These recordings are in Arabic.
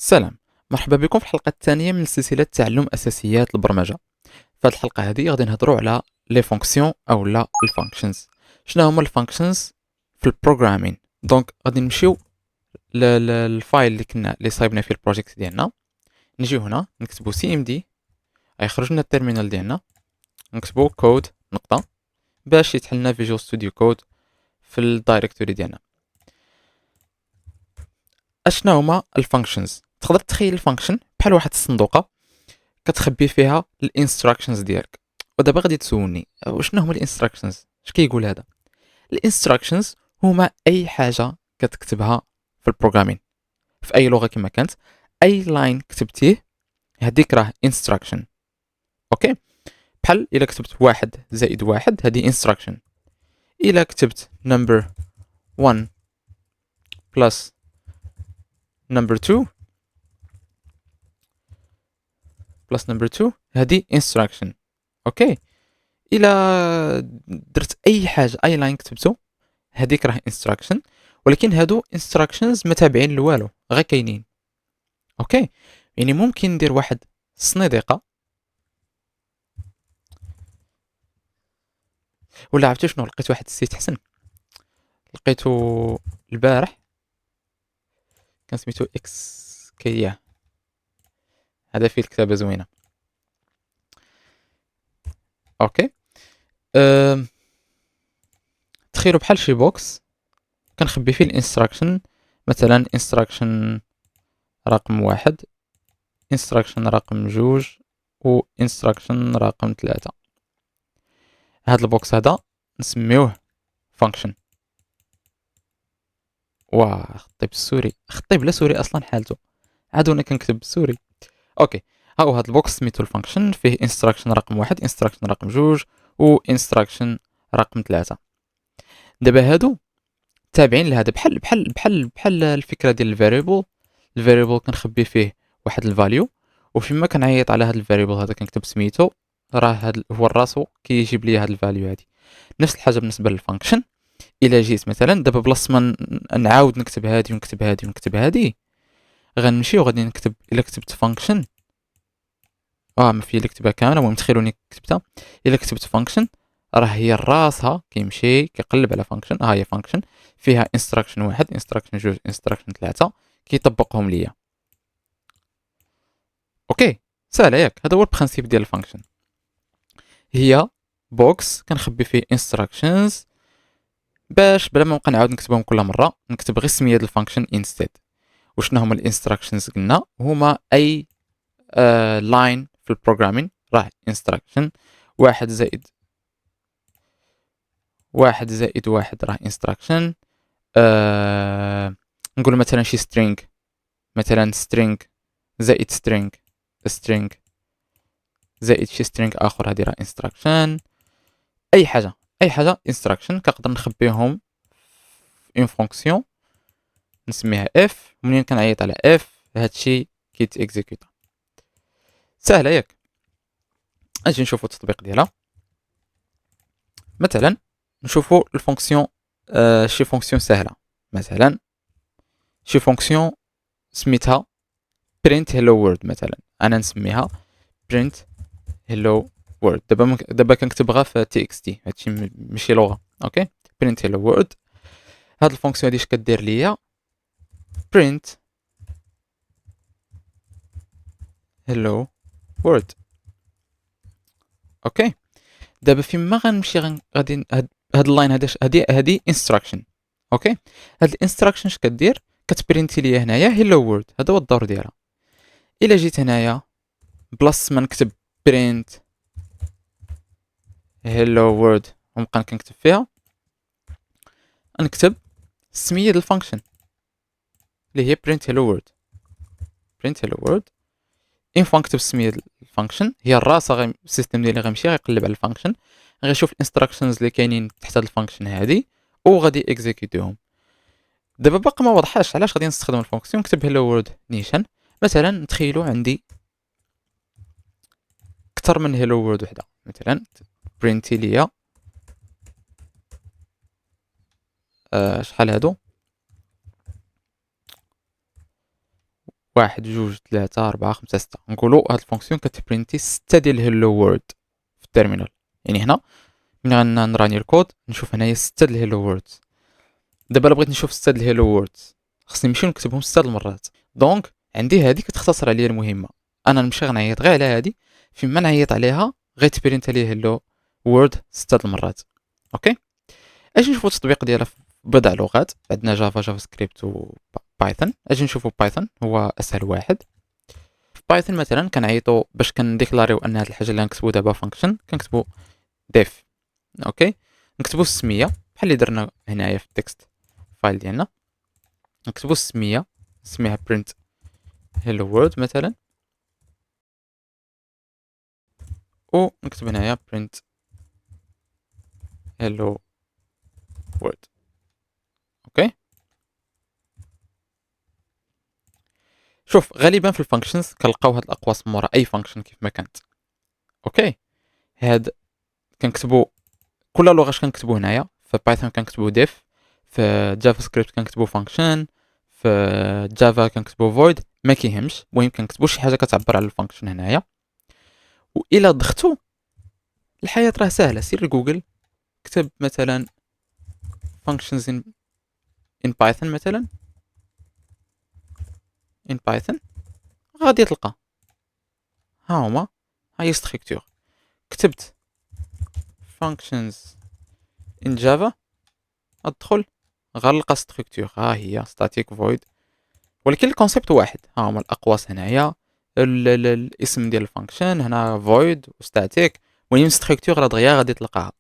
سلام. مرحبا بكم في الحلقة الثانية من سلسلة تعلم أساسيات البرمجة. في هذه الحلقة هذه غادي نهضروا على لي فونكسيون أو لا الفانكشنز. شنو هما الفانكشنز في البروغرامين؟ دونك غادي نمشيو للفايل اللي صايبنا فيه البروجيكت ديالنا. نجيو هنا نكتبو سي ام دي، غيخرج لنا التيرمينال ديالنا، نكتبو كود نقطة باش يتحل لنا فيجوال ستوديو كود في الدايركتوري ديالنا. اشنا هما الفانكشنز؟ تقدر تخيل الفانكشن بحال واحد الصندوقة كتخبي فيها الانستراكشنز ديالك. ودابا غادي تسولني وشنو هما الانستراكشنز؟ اش كيقول هذا؟ الانستراكشنز هما اي حاجه كتكتبها في البروغرامين في اي لغه كما كانت. اي لاين كتبتيه هذيك راه انستراكشن. اوكي، بحال الا كتبت واحد زائد واحد هذه انستراكشن. الا كتبت number 1 plus number 2 plus number 2 هذه instruction. اوكي، الا درت اي حاجه اي لاين كتبته هذيك راه instruction، ولكن هادو instructions ما تابعين لوالو، غير كاينين. اوكي، يعني ممكن ندير واحد الصنيديقه، ولا عرفتي شنو لقيت؟ واحد السيت حسن لقيتو البارح، كان سميتو اكس كياه، هذا فيه الكتابه زوينه. اوكي، أم... تخيلوا بحال شي بوكس كنخبي فيه الانستراكشن، مثلا انستراكشن رقم واحد، انستراكشن رقم جوج، و انستراكشن رقم ثلاثة. هاد البوكس هذا نسميوه فانكشن. واه، خطي بالسوري، خطي بلا سوري اصلا حالته، عاد وانا كنكتب بالسوري. اوكي، ها هو هاد البوكس سميتو الفانكشن، فيه انستراكشن رقم واحد، انستراكشن رقم جوج، و انستراكشن رقم ثلاثة. دابا هادو تابعين لهذا، بحال الفكره ديال الفاريبل. الفاريبل كنخبي فيه واحد الفاليو، وفيما كنعيط على هذا الفاريبل هذا كنكتب سميتو، راه هذا هو الراسو كيجيب لي هذا الفاليو هذه. نفس الحاجه بالنسبه للفانكشن. الا جيت مثلا دابا بلاص ما نعاود نكتب هذه ونكتب هذه ونكتب هذه، غنمشي وغادي نكتب. الا كتبت فانكشن، ما في اللي كتبها كامله، المهم تخيلوني كتبتها. الا كتبت فانكشن راه هي راسها كيمشي كيقلب على فانكشن. ها هي فانكشن فيها انستراكشن واحد، انستراكشن جوج، انستراكشن ثلاثة، كيطبقهم ليا. اوكي، سهله ياك؟ هذا هو البرانسيپ ديال الفانكشن. هي بوكس كنخبي فيه انستراكشنز، باش بلا ما نبقى نعاود نكتبهم كل مره نكتب غير سميه ديال الفانكشن انستيد. وشنو هما الانستراكشنز؟ قلنا هما اي لاين في البروغرامين راه انستراكشن. واحد زائد واحد راه انستراكشن. نقول مثلا شي string، مثلا string زائد string زائد شي string اخر، هذه راه instruction. اي حاجه instruction كنقدر نخبيهم في اون فونكسيون نسميها f. منين كنعيط على f هادشي كيت اكزيكوتا. سهله ياك؟ اجي نشوفوا التطبيق ديالها. مثلا نشوفوا الفونكسيون، شي فونكسيون سهله، مثلا شي فونكسيون سميتها print hello world. مثلا انا نسميها print hello world. دابا كنكتب غير في تي اكس تي، هادشي ماشي لغه. اوكي، print hello world. هاد الفونكسيون هادي اش كدير ليا؟ print hello world. اوكي، دابا فيما غنمشي غادي هاد اللاين هادي instruction. اوكي، هاد الانستراكشن اش كدير؟ كتبرينتي ليا هنايا hello world، هذا هو الدور ديالها. الا جيت هنايا بلاص ما نكتب print hello world ونبقى كنكتب فيها، نكتب السميه ديال الفانكشن اللي هي print hello world. print hello world اون فوا نكتب السميه ديال الفانكشن، هي الراسه السيستم ديالي غيمشي غيقلب على الفانكشن، غيشوف الانستراكشنز اللي كاينين تحت هاد الفانكشن هادي وغادي اكزيكيوتيهم. دابا باقي ما وضحاش علاش غادي نستخدم الفونكسيون نكتب hello world نيشان. مثلا نتخيلوا عندي اكثر من hello world وحده، مثلا برينتي ليا شحال هادو؟ 1 2 3 4 5 6 نقولوا هاد الفونكسيون كتبرينتي 6 ديال هيلو وورد في التيرمينال. يعني هنا ملي غنراني الكود نشوف هنايا 6 د الهيلو ووردز. دابا الا بغيت نشوف 6 د الهيلو ووردز خصني نمشي نكتبهم 6 المرات. دونك عندي هادي كتختصر عليا المهمه، انا نمشي غنعيط غير على هادي، فيما نعيط عليها غيتبرينت لي هيلو وورد 6 المرات. اوكي، اجي نشوفوا التطبيق ديالها في بضع لغات. عندنا جافا سكريبت وبايثون. اجي نشوفوا بايثون هو اسهل واحد. في بايثون مثلا كنعيطوا باش كنديكلاريو ان هاد الحاجه اللي غنكتبوا دابا فانكشن كنكتبوا ديف. اوكي، نكتبوا السميه بحال اللي درنا هنايا في التكست فايل ديالنا. نكتبوا السميه نسميها print hello world مثلا، ونكتب هنايا print hello world. اوكي، شوف غالبا في الفانكشنز كنلقاو هاد الاقواس مورا اي فانكشن كيف ما كانت. اوكي، هاد كنكتبوا كل لغه اش كنكتبوا هنايا. في بايثون كنكتبوا ديف، في جافا سكريبت كنكتبوا فانكشن، في جافا كنكتبوا void. ما كيهمش، المهم كنكتبوا شي حاجه كتعبر على الفانكشن هنايا. والا ضغطوا الحياه راه سهله، سير لجوجل كتب مثلا functions in python مثلا in python غادي تلقى ها هما. هاي ستركتور. كتبت functions in java ادخل غنلقى ستركتور، ها هي static void. ولكن الكونسيبت واحد، ها هما الاقواس هنايا، الاسم ديال الفانكشن هنا void و static. المهم ستركتور راه دغيا غادي تلقاها.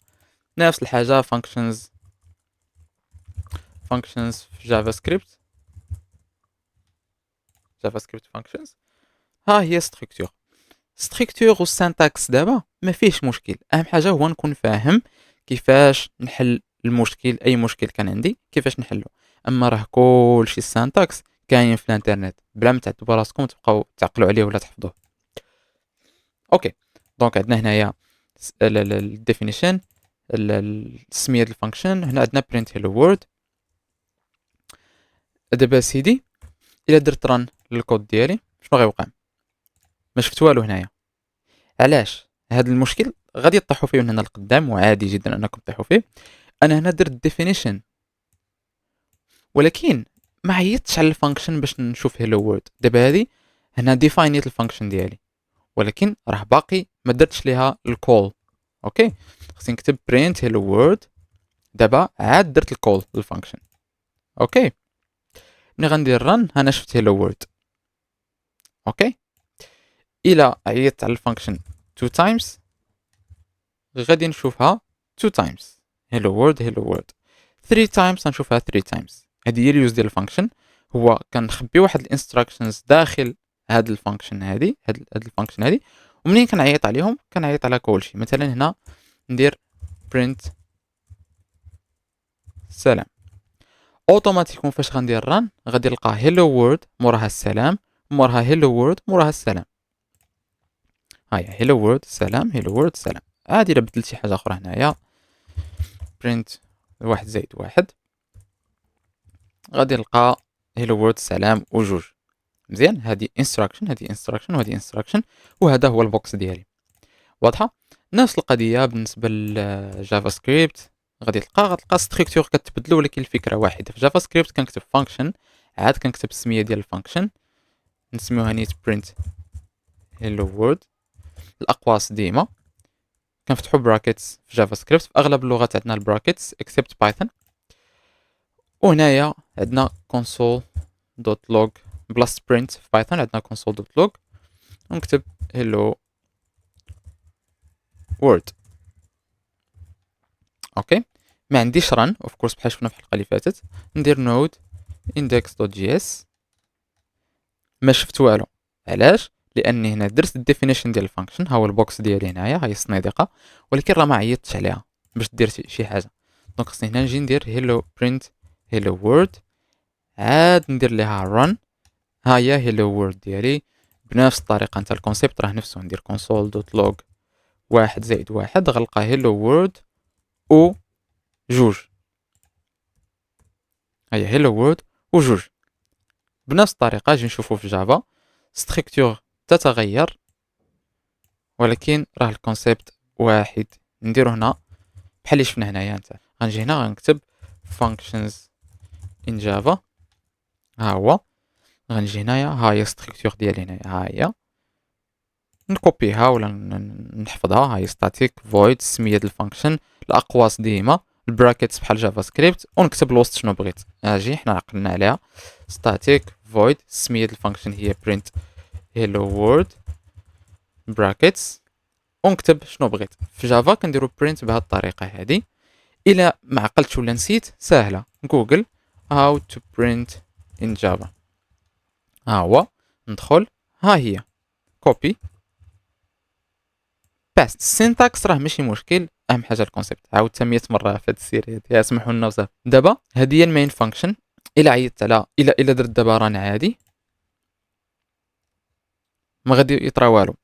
نفس الحاجه functions في جافا سكريبت functions ها هي ستركتور والسانتاكس دابا ما فيهش مشكل. اهم حاجه هو نكون فاهم كيفاش نحل المشكل، اي مشكل كان عندي كيفاش نحله. اما راه كلشي السانتاكس كاين في الانترنت، بلا ما تعذبوا راسكم تبقاو تعقلوا عليه ولا تحفظوه. اوكي، دونك عندنا هنايا الديفينيشن، السميه ديال الفانكشن. هنا عندنا print hello world. دابا سيدي الا درت ران للكود ديالي شنو غيوقع؟ ما شفت والو هنايا. علاش؟ هذا المشكل غادي تطيحوا فيه من هنا لقدام، وعادي جدا انكم تطيحوا فيه. انا هنا درت ديفينيشن ولكن ما عيطتش على الفانكشن باش نشوف هيلو وورد. دابا هذه هنا ديفاينيت الفانكشن ديالي ولكن راه باقي ما درتش ليها الكول. اوكي، خصني نكتب print hello world. دابا عاد درت الكول للفانكشن. اوكي، ملي غندير ران انا شفت hello world. اوكي، الى عيطت على الفانكشن 2 times غادي نشوفها 2 times hello world. 3 times غنشوفها 3 times. هذه هي اليوز ديال الفانكشن. هو كنخبي واحد الانستراكشنز داخل هاد الفانكشن هادي، هاد الفانكشن هادي، ومنين كنعيط عليهم كنعيط على كلشي. مثلا هنا ندير print سلام، اوتوماتيكون فاش غندير ران غادي نلقى هيلو وورد موراها السلام، موراها هيلو وورد موراها السلام. هاهي هيلو وورد سلام، هيلو وورد سلام. عادي الا بدلت شي حاجه اخرى هنايا print 1 - 1 غادي نلقى هيلو وورد سلام وجوج. مزيان، هذه انستراكشن هذه انستراكشن وهذه انستراكشن، وهذا هو البوكس ديالي. واضحه؟ نفس القضيه بالنسبه للجافا سكريبت. غتلقى ستركتور كتبدلو ولكن الفكره واحده. في جافا سكريبت كنكتب فانكشن، عاد كنكتب السميه ديال الفانكشن نسميوها نيت برينت هيلو وورد. الاقواس ديما كنفتحوا براكيتس في جافا سكريبت. في اغلب اللغات عندنا البراكيتس اكسبت بايثون. وهنايا عندنا console.log بلس print. في بايثون عندنا console.log ونكتب hello world. اوكي، ما عنديش ران اوف كورس بحال شفنا في الحلقه اللي فاتت. ندير node index.js. ما شفت والو. علاش؟ لاني هنا درت الديفينيشن ديال الفانكشن، ها هو البوكس ديالي هنايا، هاي الصنيدقه، ولكن راه ما عيطتش عليها باش دير شي حاجه. دونك خصني هنا نجي ندير hello print hello world، عاد ندير ليها run. ها هي hello world ديالي بنفس الطريقه. انت الكونسيبت راه نفسه. ندير console.log 1 - 1 غنلقى hello world و جوج. هيا hello world و جوج بنفس الطريقه اجي نشوفو في جافا ستركتور تتغير، ولكن راه الكونسيبت واحد. نديرو هنا بحال اللي شفنا هنايا. نتا غنجي هنا غنكتب functions in java، ها هو. غنجي هنايا ها هي ستركتور ديالي هنايا، ها هي نكوبيها ولا نحفظها. ها هي static void سميه الفانكشن، الاقواس ديما البراكيتس بحال جافا سكريبت، ونكتب الوسط شنو بغيت. اجي حنا عقلنا عليها static void سميه الفانكشن هي print hello world brackets، ونكتب شنو بغيت. في جافا كنديرو print بهذه الطريقه هذه. الى ما عقلتش ولا نسيت سهله، جوجل how to print in java، ها هو ندخل، ها هي كوبي باست. السينتاكس راه ماشي مشكل، اهم حاجه الكونسيبت. عاودتها 100 مره في هاد السيري هادي، اسمحوا لنا وصافي. دابا هادي هي المين فانكشن. الى عيطت على الى درت دابا ران عادي ما غادي يطرا والو.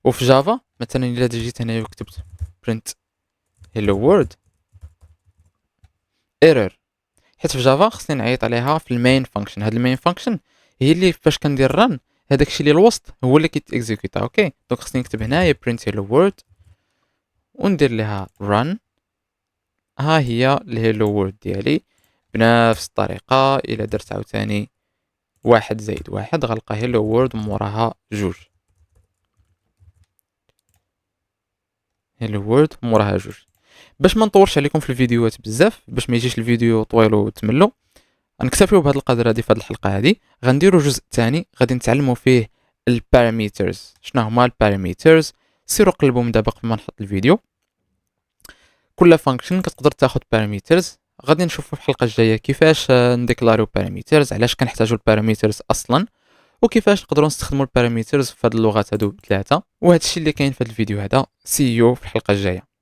وفي جافا مثلا الى جيت هنايا وكتبت print hello world ايرور، حيت في جافا خصني نعيط عليها في المين فانكشن. هاد المين فانكشن هي اللي فاش كندير ران هذاك الشيء اللي الوسط هو اللي كيتيكزيكوتا. اوكي دونك خصني نكتب هنايا print hello world وندير ليها run. ها هي الهيلو وورد ديالي بنفس الطريقه. الى درت عاوتاني 1+1 غنلقى هيلو وورد موراها 2. هيلو وورد موراها 2. باش ما نطولش عليكم في الفيديوهات بزاف، باش ما يجيش الفيديو طويل وتملوا، نكتفيو بهذا القدر هذه في هذه الحلقه هذه. غنديروا الجزء الثاني غادي نتعلموا فيه الباراميترز. شنو هما الباراميترز؟ سيروا قلبوا من دابا قبل ما نحط الفيديو. كل فانكشن كتقدر تاخذ باراميترز. غادي نشوفوا في الحلقه الجايه كيفاش نديكلاريو باراميترز، علاش كنحتاجوا الباراميترز اصلا، وكيفاش نقدروا نستخدموا الباراميترز في هذه اللغات هادو ثلاثه. وهذا الشيء اللي كاين في هذا الفيديو هذا. سي يو في الحلقه الجايه.